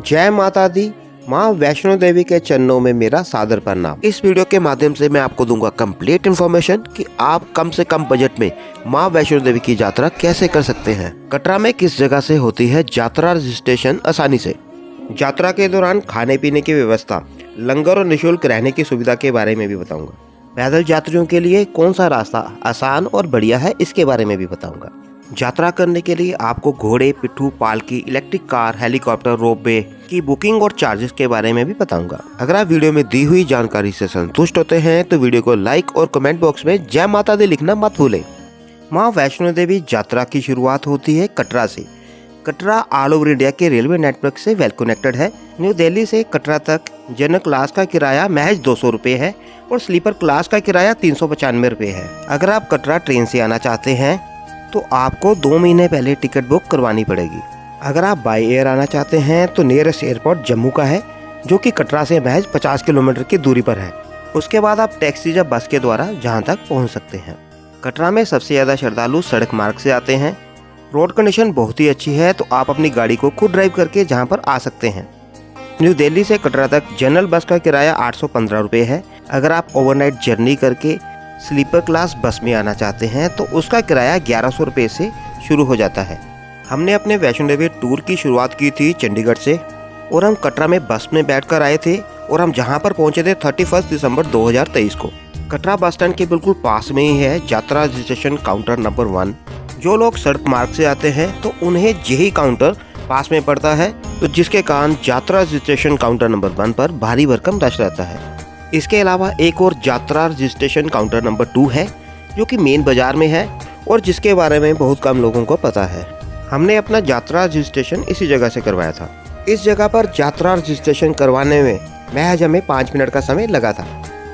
जय माता दी। माँ वैष्णो देवी के चरणों में मेरा सादर प्रणाम। इस वीडियो के माध्यम से मैं आपको दूंगा कंप्लीट इन्फॉर्मेशन कि आप कम से कम बजट में माँ वैष्णो देवी की यात्रा कैसे कर सकते हैं। कटरा में किस जगह से होती है यात्रा रजिस्ट्रेशन आसानी से। यात्रा के दौरान खाने पीने की व्यवस्था, लंगर और निःशुल्क रहने की सुविधा के बारे में भी बताऊंगा। पैदल यात्रियों के लिए कौन सा रास्ता आसान और बढ़िया है, इसके बारे में भी बताऊंगा। यात्रा करने के लिए आपको घोड़े, पिट्ठू, पालकी, इलेक्ट्रिक कार, हेलीकॉप्टर, रोपवे की बुकिंग और चार्जेस के बारे में भी बताऊंगा। अगर आप वीडियो में दी हुई जानकारी से संतुष्ट होते हैं तो वीडियो को लाइक और कमेंट बॉक्स में जय माता दी लिखना मत भूलें। माँ वैष्णो देवी यात्रा की शुरुआत होती है कटरा से। कटरा ऑल ओवर इंडिया के रेलवे नेटवर्क से वेल कनेक्टेड है। न्यू दिल्ली से कटरा तक जनरल क्लास का किराया महज 200 रुपये है और स्लीपर क्लास का किराया 395 रुपये है। अगर आप कटरा ट्रेन से आना चाहते हैं तो आपको 2 महीने पहले टिकट बुक करवानी पड़ेगी। अगर आप बाय एयर आना चाहते हैं तो नियरेस्ट एयरपोर्ट जम्मू का है, जो कि कटरा से महज 50 किलोमीटर की दूरी पर है। उसके बाद आप टैक्सी या बस के द्वारा जहां तक पहुंच सकते हैं। कटरा में सबसे ज़्यादा श्रद्धालु सड़क मार्ग से आते हैं। रोड कंडीशन बहुत ही अच्छी है, तो आप अपनी गाड़ी को खुद ड्राइव करके जहाँ पर आ सकते हैं। न्यू दिल्ली से कटरा तक जनरल बस का किराया 815 रुपये है। अगर आप ओवरनाइट जर्नी करके स्लीपर क्लास बस में आना चाहते हैं तो उसका किराया 1100 रुपये से शुरू हो जाता है। हमने अपने वैष्णो देवी टूर की शुरुआत की थी चंडीगढ़ से और हम कटरा में बस में बैठकर आए थे और हम जहां पर पहुंचे थे 31 दिसंबर 2023 को। कटरा बस स्टैंड के बिल्कुल पास में ही है यात्रा रजिस्ट्रेशन काउंटर नंबर 1। जो लोग सड़क मार्ग से आते हैं तो उन्हें यही काउंटर पास में पड़ता है, तो जिसके कारण यात्रा रजिस्ट्रेशन काउंटर नंबर 1 पर भारी भरकम रश रहता है। इसके अलावा एक और यात्रा रजिस्ट्रेशन काउंटर नंबर 2 है, जो कि मेन बाजार में है और जिसके बारे में बहुत कम लोगों को पता है। हमने अपना यात्रा रजिस्ट्रेशन इसी जगह से करवाया था। इस जगह पर यात्रा रजिस्ट्रेशन करवाने में महज हमें 5 मिनट का समय लगा था।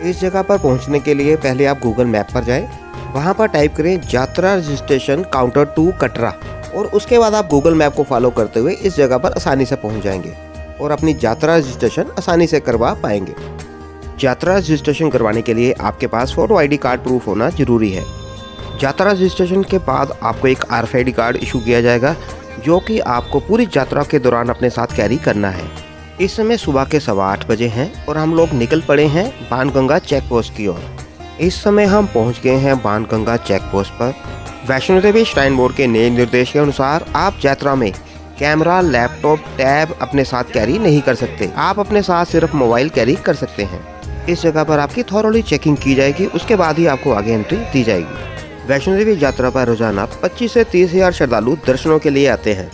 इस जगह पर पहुंचने के लिए पहले आप गूगल मैप पर जाएं, वहां पर टाइप करें यात्रा रजिस्ट्रेशन काउंटर 2 कटरा और उसके बाद आप गूगल मैप को फॉलो करते हुए इस जगह पर आसानी से पहुँच जाएंगे और अपनी यात्रा रजिस्ट्रेशन आसानी से करवा पाएंगे। यात्रा रजिस्ट्रेशन करवाने के लिए आपके पास फोटो आईडी कार्ड प्रूफ होना जरूरी है। यात्रा रजिस्ट्रेशन के बाद आपको एक RFID कार्ड इशू किया जाएगा, जो कि आपको पूरी यात्रा के दौरान अपने साथ कैरी करना है। इस समय सुबह के 8:15 बजे हैं और हम लोग निकल पड़े हैं बाणगंगा चेक पोस्ट की ओर। इस समय हम पहुंच गए हैं बाणगंगा चेक पोस्ट पर। वैष्णो देवी श्राइन बोर्ड के नए निर्देश के अनुसार आप यात्रा में कैमरा, लैपटॉप, टैब अपने साथ कैरी नहीं कर सकते। आप अपने साथ सिर्फ मोबाइल कैरी कर सकते हैं। इस जगह पर आपकी थॉरोली चेकिंग की जाएगी, उसके बाद ही आपको आगे एंट्री दी जाएगी। वैष्णो देवी यात्रा पर रोजाना 25 से 30 हज़ार श्रद्धालु दर्शनों के लिए आते हैं।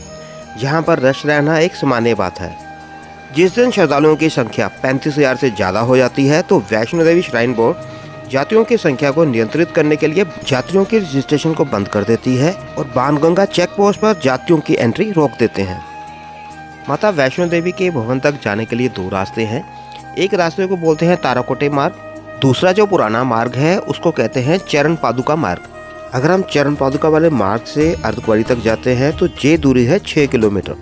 यहाँ पर रश रहना एक सामान्य बात है। जिस दिन श्रद्धालुओं की संख्या 35,000 से ज़्यादा हो जाती है तो वैष्णो देवी श्राइन बोर्ड यात्रियों की संख्या को नियंत्रित करने के लिए यात्रियों की रजिस्ट्रेशन को बंद कर देती है और बाणगंगा चेक पोस्ट पर यात्रियों की एंट्री रोक देते हैं। माता वैष्णो देवी के भवन तक जाने के लिए 2 रास्ते हैं। एक रास्ते को बोलते हैं ताराकोटे मार्ग, दूसरा जो पुराना मार्ग है उसको कहते हैं चरण पादुका मार्ग। अगर हम चरण पादुका वाले मार्ग से अर्धकुंवारी तक जाते हैं तो ये दूरी है 6 किलोमीटर,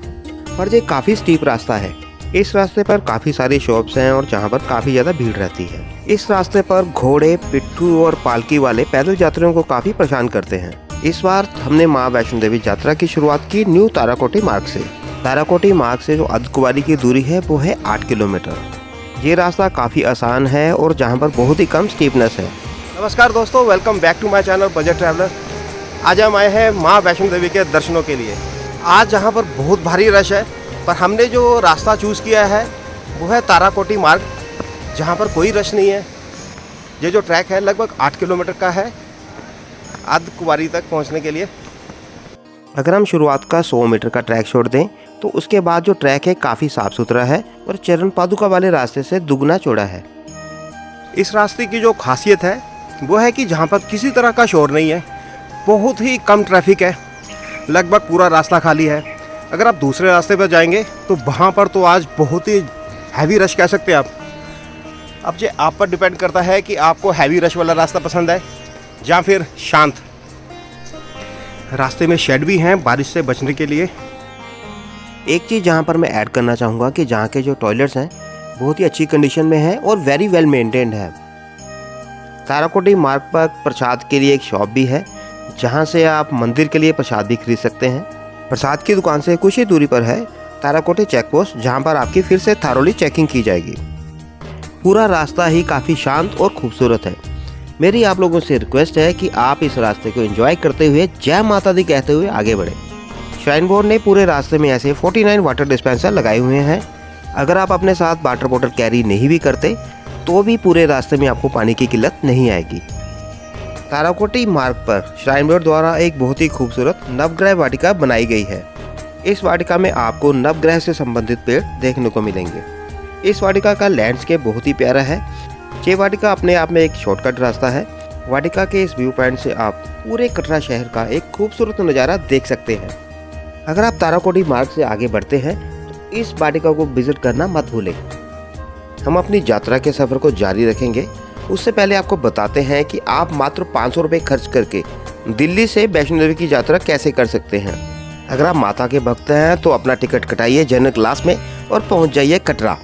पर ये काफ़ी स्टीप रास्ता है। इस रास्ते पर काफ़ी सारी शॉप्स हैं और जहाँ पर काफ़ी ज़्यादा भीड़ रहती है। इस रास्ते पर घोड़े, पिट्ठू और पालकी वाले पैदल यात्रियों को काफ़ी परेशान करते हैं। इस बार हमने माँ वैष्णो देवी यात्रा की शुरुआत की न्यू ताराकोटी मार्ग से। ताराकोटी मार्ग से जो अर्धकुंवारी की दूरी है वो है 8 किलोमीटर। ये रास्ता काफ़ी आसान है और जहाँ पर बहुत ही कम स्टीपनेस है। नमस्कार दोस्तों, welcome back to my channel budget traveller. आज हम आए हैं माँ वैष्णो देवी के दर्शनों के लिए। आज जहाँ पर बहुत भारी रश है, पर हमने जो रास्ता चूज़ किया है वो है ताराकोटी मार्ग, जहाँ पर कोई रश नहीं है। ये जो ट्रैक है लगभग 8 किलोमीटर का है अर्धकुंवारी तक पहुँचने के लिए। अगर हम शुरुआत का 100 मीटर का ट्रैक छोड़ दें तो उसके बाद जो ट्रैक है काफ़ी साफ सुथरा है और चरण पादुका वाले रास्ते से दुगना चौड़ा है। इस रास्ते की जो खासियत है वो है कि जहाँ पर किसी तरह का शोर नहीं है, बहुत ही कम ट्रैफिक है, लगभग पूरा रास्ता खाली है। अगर आप दूसरे रास्ते पर जाएंगे तो वहाँ पर तो आज बहुत ही हैवी रश कह सकते हैं आप। अब ये आप पर डिपेंड करता है कि आपको हैवी रश वाला रास्ता पसंद है या फिर शांत। रास्ते में शेड भी हैं बारिश से बचने के लिए। एक चीज़ जहाँ पर मैं ऐड करना चाहूँगा कि जहाँ के जो टॉयलेट्स हैं बहुत ही अच्छी कंडीशन में है और वेरी वेल मेंटेन्ड है। ताराकोटी मार्ग पर प्रसाद के लिए एक शॉप भी है, जहाँ से आप मंदिर के लिए प्रसाद भी खरीद सकते हैं। प्रसाद की दुकान से कुछ ही दूरी पर है ताराकोटी चेक पोस्ट, जहाँ पर आपकी फिर से थारोली चेकिंग की जाएगी। पूरा रास्ता ही काफ़ी शांत और खूबसूरत है। मेरी आप लोगों से रिक्वेस्ट है कि आप इस रास्ते को एंजॉय करते हुए जय माता दी कहते हुए आगे बढ़े। श्राइन बोर्ड ने पूरे रास्ते में ऐसे 49 वाटर डिस्पेंसर लगाए हुए हैं। अगर आप अपने साथ वाटर बॉटल कैरी नहीं भी करते तो भी पूरे रास्ते में आपको पानी की किल्लत नहीं आएगी। ताराकोटी मार्ग पर श्राइन बोर्ड द्वारा एक बहुत ही खूबसूरत नवग्रह वाटिका बनाई गई है। इस वाटिका में आपको नवग्रह से संबंधित पेड़ देखने को मिलेंगे। इस वाटिका का लैंडस्केप बहुत ही प्यारा है। ये वाटिका अपने आप में एक शॉर्टकट रास्ता है। वाटिका के इस व्यू पॉइंट से आप पूरे कटरा शहर का एक खूबसूरत नज़ारा देख सकते हैं। अगर आप ताराकोटी मार्ग से आगे बढ़ते हैं तो इस वाटिका को विजिट करना मत भूलें। हम अपनी यात्रा के सफ़र को जारी रखेंगे। उससे पहले आपको बताते हैं कि आप मात्र 500 रुपये खर्च करके दिल्ली से वैष्णो देवी की यात्रा कैसे कर सकते हैं। अगर आप माता के भक्त हैं तो अपना टिकट कटाइए जनरल क्लास में और पहुंच जाइए कटरा,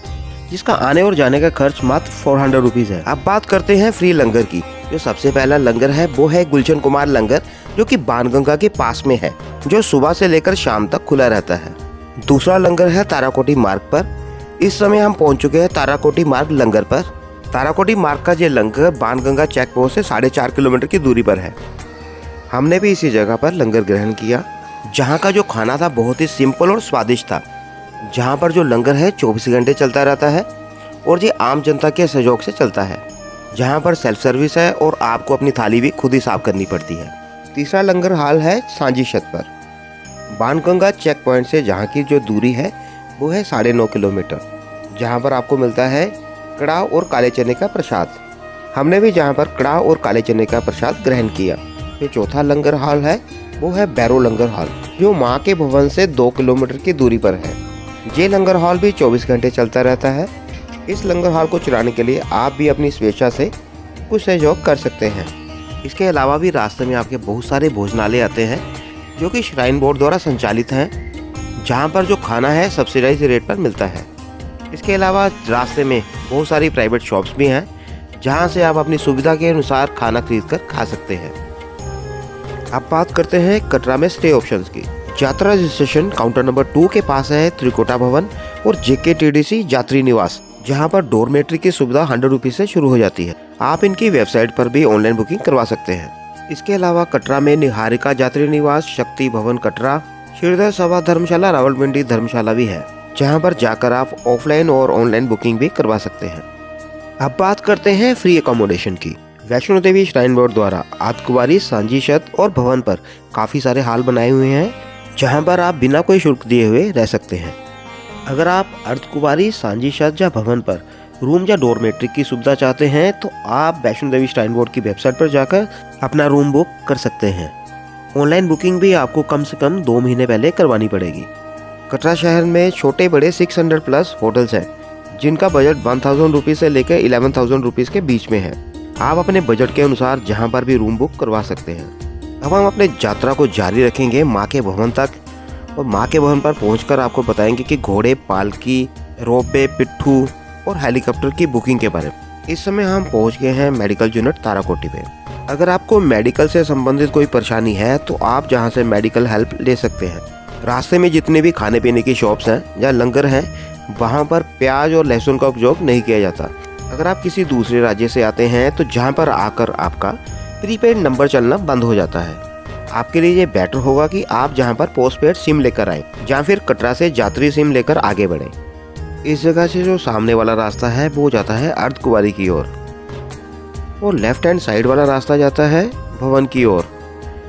जिसका आने और जाने का खर्च मात्र 400 रुपीज़ है। अब बात करते हैं फ्री लंगर की। जो सबसे पहला लंगर है वो है गुलशन कुमार लंगर, जो कि बाणगंगा के पास में है, जो सुबह से लेकर शाम तक खुला रहता है। दूसरा लंगर है ताराकोटी मार्ग पर। इस समय हम पहुंच चुके हैं ताराकोटी मार्ग लंगर पर। ताराकोटी मार्ग का ये लंगर बाणगंगा चेक पोस्ट से 4.5 किलोमीटर की दूरी पर है। हमने भी इसी जगह पर लंगर ग्रहण किया, जहाँ का जो खाना था बहुत ही सिंपल और स्वादिष्ट था। जहाँ पर जो लंगर है 24 घंटे चलता रहता है और ये आम जनता के सहयोग से चलता है। जहाँ पर सेल्फ सर्विस है और आपको अपनी थाली भी खुद ही साफ करनी पड़ती है। तीसरा लंगर हाल है सांझी छत पर। बाणगंगा चेक पॉइंट से जहाँ की जो दूरी है वो है 9.5 किलोमीटर, जहाँ पर आपको मिलता है कड़ा और काले चने का प्रसाद। हमने भी जहाँ पर कड़ा और काले चने का प्रसाद ग्रहण किया। ये चौथा लंगर हाल है वो है भैरव लंगर हॉल, जो माँ के भवन से 2 किलोमीटर की दूरी पर है। ये लंगर हॉल भी 24 घंटे चलता रहता है। इस लंगर हॉल को चलाने के लिए आप भी अपनी स्वेच्छा से कुछ सहयोग कर सकते हैं। इसके अलावा भी रास्ते में आपके बहुत सारे भोजनालय आते हैं, जो कि श्राइन बोर्ड द्वारा संचालित हैं, जहाँ पर जो खाना है सब्सिडाइज रेट पर मिलता है। इसके अलावा रास्ते में बहुत सारी प्राइवेट शॉप्स भी हैं, जहाँ से आप अपनी सुविधा के अनुसार खाना खरीद कर खा सकते हैं। अब बात करते हैं कटरा में स्टे ऑप्शंस की। यात्रा रजिस्ट्रेशन काउंटर नंबर 2 के पास है त्रिकोटा भवन और JKTDC यात्री निवास, जहां पर डोरमेट्री की सुविधा 100 रुपीज से शुरू हो जाती है। आप इनकी वेबसाइट पर भी ऑनलाइन बुकिंग करवा सकते हैं। इसके अलावा कटरा में निहारिका यात्री निवास, शक्ति भवन कटरा, श्रीधर सभा धर्मशाला, रावलपिंडी धर्मशाला भी है, जहां पर जाकर आप ऑफलाइन और ऑनलाइन बुकिंग भी करवा सकते हैं। अब बात करते हैं फ्री अकोमोडेशन की। वैष्णो देवी श्राइन बोर्ड द्वारा अर्धकुंवारी, सांझी छत और भवन पर काफ़ी सारे हाल बनाए हुए हैं, जहां पर आप बिना कोई शुल्क दिए हुए रह सकते हैं। अगर आप अर्धकुंवारी, सांझी छत या भवन पर रूम या डोरमेट्री की सुविधा चाहते हैं तो आप वैष्णो देवी श्राइन बोर्ड की वेबसाइट पर जाकर अपना रूम बुक कर सकते हैं। ऑनलाइन बुकिंग भी आपको कम से कम 2 महीने पहले करवानी पड़ेगी। कटरा शहर में छोटे बड़े 600 प्लस होटल्स हैं, जिनका बजट 1000 रुपीज़ से लेकर 11,000 रुपीज़ के बीच में है। आप अपने बजट के अनुसार जहां पर भी रूम बुक करवा सकते हैं। अब हम अपने यात्रा को जारी रखेंगे माँ के भवन तक, और माँ के भवन पर पहुंचकर आपको बताएंगे कि घोड़े, पालकी, रोपवे, पिट्ठू और हेलीकॉप्टर की बुकिंग के बारे में। इस समय हम पहुंच गए हैं मेडिकल यूनिट ताराकोटी पे। अगर आपको मेडिकल से संबंधित कोई परेशानी है तो आप जहां से मेडिकल हेल्प ले सकते हैं। रास्ते में जितने भी खाने पीने की शॉप्स हैं या लंगर हैं, वहाँ पर प्याज और लहसुन का उपयोग नहीं किया जाता। अगर आप किसी दूसरे राज्य से आते हैं तो जहाँ पर आकर आपका प्रीपेड नंबर चलना बंद हो जाता है। आपके लिए ये बेटर होगा कि आप जहाँ पर पोस्टपेड सिम लेकर आए, या फिर कटरा से यात्री सिम लेकर आगे बढ़ें। इस जगह से जो सामने वाला रास्ता है वो जाता है अर्धकुंवारी की ओर, और लेफ्ट हैंड साइड वाला रास्ता जाता है भवन की ओर।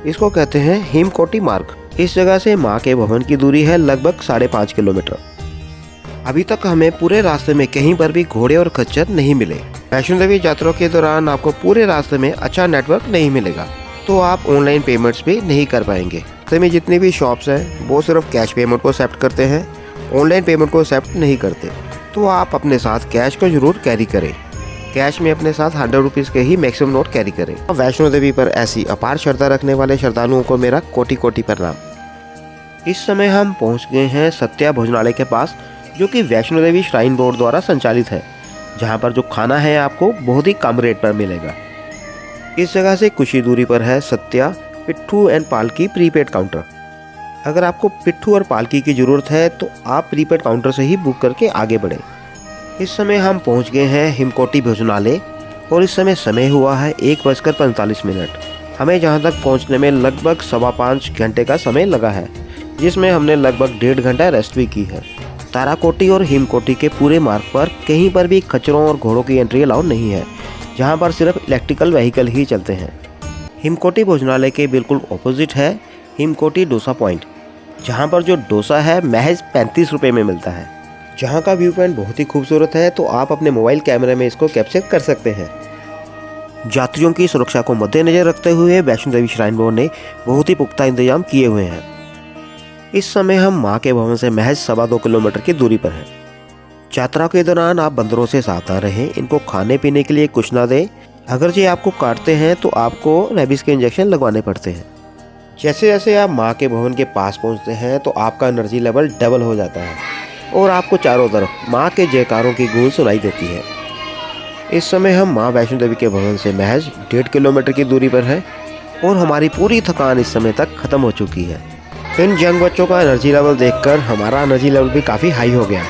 इसको कहते हैं हिमकोटी मार्ग। इस जगह से माँ के भवन की दूरी है लगभग 5.5 किलोमीटर। अभी तक हमें पूरे रास्ते में कहीं पर भी घोड़े और खच्चर नहीं मिले। वैष्णो देवी यात्रा के दौरान आपको पूरे रास्ते में अच्छा नेटवर्क नहीं मिलेगा, तो आप ऑनलाइन पेमेंट्स भी नहीं कर पाएंगे। रास्ते में जितनी भी शॉप्स हैं वो सिर्फ कैश पेमेंट को एक्सेप्ट करते हैं, ऑनलाइन पेमेंट को एक्सेप्ट नहीं करते। तो आप अपने साथ कैश को जरूर कैरी करें। कैश में अपने साथ 100 रुपीज़ के ही मैक्सिमम नोट कैरी करें। वैष्णो देवी पर ऐसी अपार श्रद्धा रखने वाले श्रद्धालुओं को मेरा कोटि कोटि प्रणाम। इस समय हम पहुंच गए हैं सत्या भोजनालय के पास, जो कि वैष्णो देवी श्राइन बोर्ड द्वारा संचालित है, जहां पर जो खाना है आपको बहुत ही कम रेट पर मिलेगा। इस जगह से कुछ ही दूरी पर है सत्या, पिट्ठू एंड पालकी प्रीपेड काउंटर। अगर आपको पिट्ठू और पालकी की ज़रूरत है तो आप प्रीपेड काउंटर से ही बुक करके आगे बढ़ें। इस समय हम पहुंच गए हैं हिमकोटी भोजनालय और इस समय हुआ है 1:45। हमें जहां तक पहुंचने में लगभग 5.25 घंटे का समय लगा है, जिसमें हमने लगभग 1.5 घंटा रेस्ट भी की है। ताराकोटी और हिमकोटी के पूरे मार्ग पर कहीं पर भी खच्चरों और घोड़ों की एंट्री अलाउ नहीं है, जहां पर सिर्फ इलेक्ट्रिकल व्हीकल ही चलते हैं। हिमकोटी भोजनालय के बिल्कुल ऑपोजिट है हिमकोटी डोसा पॉइंट, जहां पर जो डोसा है महज 35 रुपये में मिलता है। जहां का व्यू पॉइंट बहुत ही खूबसूरत है, तो आप अपने मोबाइल कैमरे में इसको कैप्चर कर सकते हैं। यात्रियों की सुरक्षा को मद्देनजर रखते हुए वैष्णो देवी श्राइन बोर्ड ने बहुत ही पुख्ता इंतजाम किए हुए हैं। इस समय हम मां के भवन से महज 2.25 किलोमीटर की दूरी पर हैं। यात्रा के दौरान आप बंदरों से सावधान रहें, इनको खाने पीने के लिए कुछ ना दें। अगर ये आपको काटते हैं तो आपको रेबीज के इंजेक्शन लगवाने पड़ते हैं। जैसे जैसे आप मां के भवन के पास पहुंचते हैं तो आपका एनर्जी लेवल डबल हो जाता है और आपको चारों तरफ मां के जयकारों की गूंज सुनाई देती है। इस समय हम मां वैष्णो देवी के भवन से महज 1.5 किलोमीटर की दूरी पर है और हमारी पूरी थकान इस समय तक खत्म हो चुकी है। इन यंग बच्चों का एनर्जी लेवल देखकर हमारा एनर्जी लेवल भी काफ़ी हाई हो गया।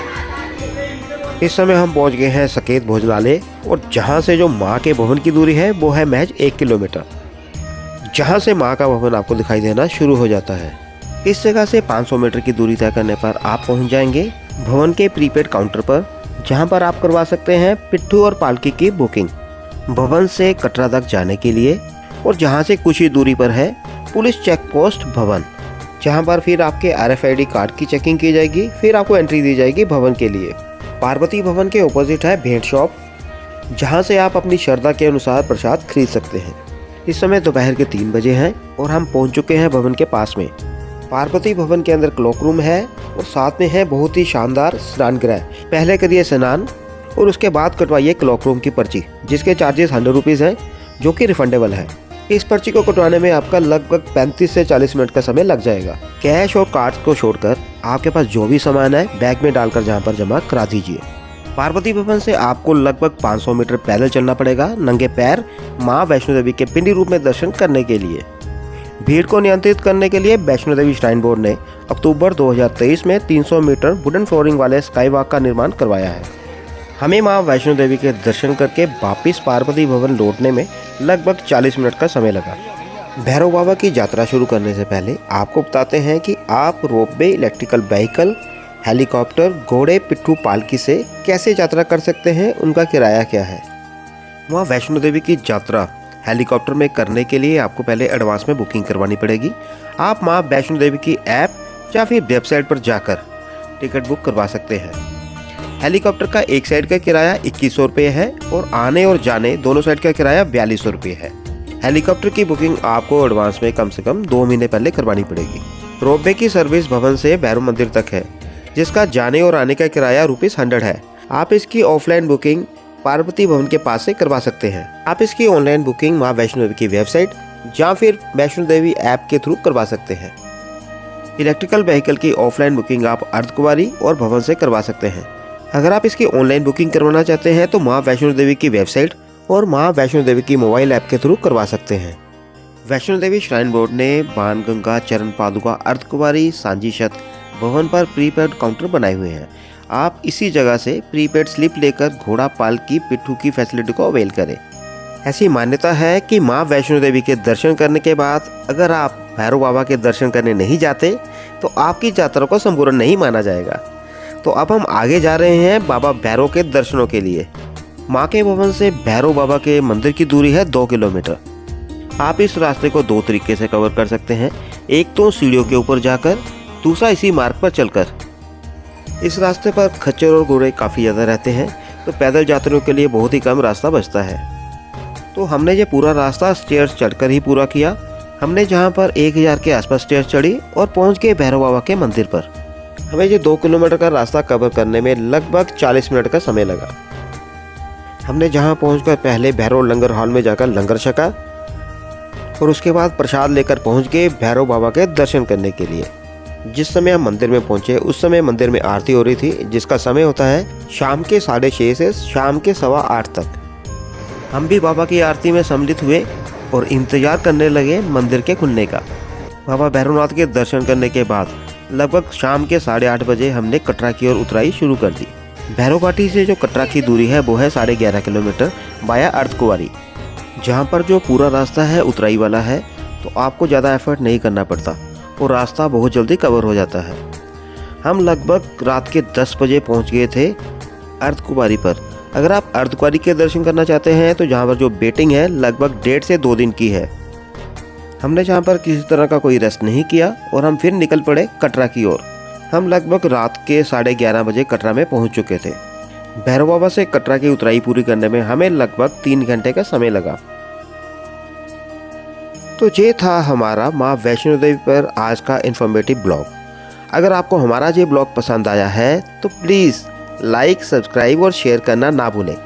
इस समय हम पहुंच गए हैं सकेत भोजनालय और जहां से जो मां के भवन की दूरी है वो है महज 1 किलोमीटर, जहां से मां का भवन आपको दिखाई देना शुरू हो जाता है। इस जगह से 500 मीटर की दूरी तय करने पर आप पहुंच जाएंगे भवन के प्रीपेड काउंटर पर, जहां पर आप करवा सकते हैं पिट्ठू और पालकी की बुकिंग भवन से कटरा तक जाने के लिए। और जहां से कुछ ही दूरी पर है पुलिस चेक पोस्ट भवन, जहां पर फिर आपके RFID कार्ड की चेकिंग की जाएगी, फिर आपको एंट्री दी जाएगी भवन के लिए। पार्वती भवन के ऑपोजिट है भेंट शॉप, जहां से आप अपनी श्रद्धा के अनुसार प्रसाद खरीद सकते हैं। इस समय दोपहर के 3 बजे हैं और हम पहुंच चुके हैं भवन के पास में। पार्वती भवन के अंदर क्लॉक रूम है और साथ में है बहुत ही शानदार स्नान गृह। पहले करिए स्नान और उसके बाद कटवाइए क्लॉक रूम की पर्ची, जिसके चार्जेस 100 रुपीज़ हैं, जो कि रिफंडेबल है। इस पर्ची को कटवाने में आपका लगभग 35 से 40 मिनट का समय लग जाएगा। कैश और कार्ड्स को छोड़कर आपके पास जो भी सामान है बैग में डालकर जहां पर जमा करा दीजिए। पार्वती भवन से आपको लगभग 500 मीटर पैदल चलना पड़ेगा नंगे पैर मां वैष्णो देवी के पिंडी रूप में दर्शन करने के लिए। भीड़ को नियंत्रित करने के लिए वैष्णो देवी श्राइन बोर्ड ने अक्टूबर 2023 में 300 मीटर वुडन फ्लोरिंग वाले स्काई वॉक का निर्माण करवाया है। हमें मां वैष्णो देवी के दर्शन करके वापिस पार्वती भवन लौटने में लगभग 40 मिनट का समय लगा। भैरव बाबा की यात्रा शुरू करने से पहले आपको बताते हैं कि आप रोपवे, इलेक्ट्रिकल व्हीकल, हेलीकॉप्टर, घोड़े, पिट्ठू, पालकी से कैसे यात्रा कर सकते हैं, उनका किराया क्या है। मां वैष्णो देवी की यात्रा हेलीकॉप्टर में करने के लिए आपको पहले एडवांस में बुकिंग करवानी पड़ेगी। आप मां वैष्णो देवी की ऐप या फिर वेबसाइट पर जाकर टिकट बुक करवा सकते हैं। हेलीकॉप्टर का एक साइड का किराया 2100 रुपये है और आने और जाने दोनों साइड का किराया 4200 रुपये है। हेलीकॉप्टर की बुकिंग आपको एडवांस में कम से कम 2 महीने पहले करवानी पड़ेगी। रोपवे की सर्विस भवन से भैरव मंदिर तक है, जिसका जाने और आने का किराया ₹100 है। आप इसकी ऑफलाइन बुकिंग पार्वती भवन के पास से करवा सकते हैं। आप इसकी ऑनलाइन बुकिंग मां वैष्णो देवी की वेबसाइट या फिर वैष्णो देवी ऐप के थ्रू करवा सकते हैं। इलेक्ट्रिकल व्हीकल की ऑफलाइन बुकिंग आप अर्धकुंवारी और भवन से करवा सकते हैं। अगर आप इसकी ऑनलाइन बुकिंग करवाना चाहते हैं तो मां वैष्णो देवी की वेबसाइट और मां वैष्णो देवी की मोबाइल ऐप के थ्रू करवा सकते हैं। वैष्णो देवी श्राइन बोर्ड ने बाणगंगा, चरण पादुका, अर्धकुंवारी, सांझी छत भवन पर प्रीपेड काउंटर बनाए हुए हैं। आप इसी जगह से प्रीपेड स्लिप लेकर घोड़ा, पालकी, पिट्ठू की फैसिलिटी को अवेल करें। ऐसी मान्यता है कि मां वैष्णो देवी के दर्शन करने के बाद अगर आप भैरव बाबा के दर्शन करने नहीं जाते तो आपकी यात्रा को संपूर्ण नहीं माना जाएगा। तो अब हम आगे जा रहे हैं बाबा भैरव के दर्शनों के लिए। मां के भवन से भैरव बाबा के मंदिर की दूरी है 2 किलोमीटर। आप इस रास्ते को 2 तरीके से कवर कर सकते हैं, एक तो सीढ़ियों के ऊपर जाकर, दूसरा इसी मार्ग पर चलकर। इस रास्ते पर खच्चर और घोड़े काफ़ी ज़्यादा रहते हैं, तो पैदल यात्रियों के लिए बहुत ही कम रास्ता बचता है। तो हमने ये पूरा रास्ता स्टेयर्स चढ़कर ही पूरा किया। हमने जहाँ पर 1000 के आसपास स्टेयर्स चढ़ी और पहुँच गए भैरव बाबा के मंदिर पर। हमें ये 2 किलोमीटर का रास्ता कवर करने में लगभग 40 मिनट का समय लगा। हमने जहाँ पहुँचकर पहले भैरव लंगर हॉल में जाकर लंगर छका और उसके बाद प्रसाद लेकर पहुँच गए भैरव बाबा के दर्शन करने के लिए। जिस समय हम मंदिर में पहुँचे उस समय मंदिर में आरती हो रही थी, जिसका समय होता है शाम के 6:30 से शाम के 8:15 तक। हम भी बाबा की आरती में सम्मिलित हुए और इंतजार करने लगे मंदिर के खुलने का। बाबा भैरवनाथ के दर्शन करने के बाद लगभग शाम के 8:30 बजे हमने कटरा की ओर उतराई शुरू कर दी। भैरव घाटी से जो कटरा की दूरी है वो है 11.5 किलोमीटर बाया अर्धकुंवारी, जहाँ पर जो पूरा रास्ता है उतराई वाला है, तो आपको ज़्यादा एफर्ट नहीं करना पड़ता और रास्ता बहुत जल्दी कवर हो जाता है। हम लगभग रात के 10 बजे पहुँच गए थे अर्धकुंवारी पर। अगर आप अर्धकुंवारी के दर्शन करना चाहते हैं तो जहाँ पर जो वेटिंग है लगभग 1.5 से 2 दिन की है। हमने जहाँ पर किसी तरह का कोई रेस्ट नहीं किया और हम फिर निकल पड़े कटरा की ओर। हम लगभग रात के 11:30 बजे कटरा में पहुँच चुके थे। भैरव बाबा से कटरा की उतराई पूरी करने में हमें लगभग 3 घंटे का समय लगा। तो ये था हमारा माँ वैष्णो देवी पर आज का इन्फॉर्मेटिव ब्लॉग। अगर आपको हमारा ये ब्लॉग पसंद आया है तो प्लीज़ लाइक, सब्सक्राइब और शेयर करना ना भूलें,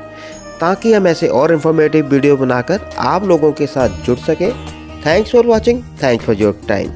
ताकि हम ऐसे और इन्फॉर्मेटिव वीडियो बनाकर आप लोगों के साथ जुड़ सकें। Thanks for watching, thanks for your time.